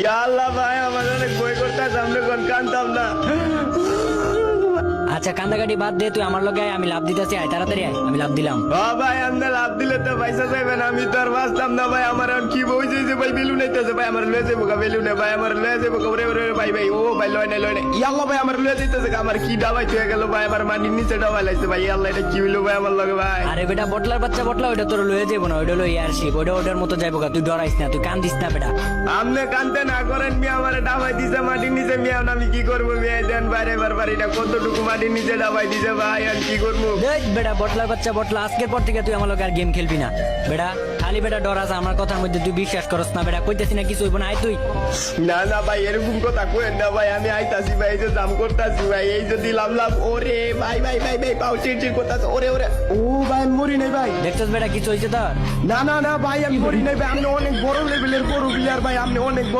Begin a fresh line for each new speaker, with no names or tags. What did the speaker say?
ইয়া আল্লাহ ভাই আমার অনেক বই করতে সামনে কোন কানতাম না।
আচ্ছা কান্দাকাটি বাদ দে, তুই আমার লগে আয়, আমি লাভ দিতেছি, আয় তাড়াতাড়ি আয়, আমি লাভ দিলাম।
ভাই আপনি লাভ দিলে তো পয়সা চাইবেন, আমি তো আর বাঁচতাম না ভাই। আমার এখন কি বই যে ভাই বেলুন আইতেছে ভাই, আমার লয়ে যাবো গা বেলুনে ভাই, আমার লয়ে যাবো গা। ওরে ওরে ভাই ভাই ও ভাই লয় নাই ইয়াল্লাহ ভাই আমার লয়ে যাইতেছে গা। আমার কি ডাবাই হয়ে গেল ভাই, আমার মাটির নিচে ডাবাই লাগছে ভাই। আল্লাহ এটা কি হইলো ভাই আমার লগে ভাই।
আরে বেটা বটলার বাচ্চা বটলা, ওইটা তোর লয়ে যাবো না, ওইটা হলো এয়ারশিপ, ওইটা ওটার মতো যাইবো গা। তুই ডরাইস না, তুই কান্দিস না বেটা।
আপনি কানতে না করেন মিয়া, আমার ডাবাই দিছে মাটির নিচে মিয়া। আমি কি করবো মিয়া, দেন বাইরে বাড়িটা কতটুকু মাটির নিচে ডাবাই দিছে ভাই, আর কি করবো।
দেখ বেটা বটলার বাচ্চা বটলা, আজকের পর থেকে তুই আমার লগে আর গেম খেলবি না বেটা। খালি বেটা ডরাস, আমার কথার মধ্যে তুই বিশ্বাস করস না বেটা। কইতেছি না কিছু হইব না, আয় তুই।
না না ভাই এরকম কথা কইেন না ভাই, আমি আইতাছি ভাই, এই যে দাম করতাছি ভাই, এই যে দিলাম লাভ। ওরে ভাই ভাই ভাই ভাই পাও চিড়চিড় করতাছে। ওরে ওরে ও ভাই আমি মরি নাই ভাই।
দেখছস বেটা কিছু হয়েছে তোর?
না না না ভাই আমি মরি নাই ভাই, আপনি অনেক বড় লেভেলের বড় প্লেয়ার ভাই, আপনি অনেক বড়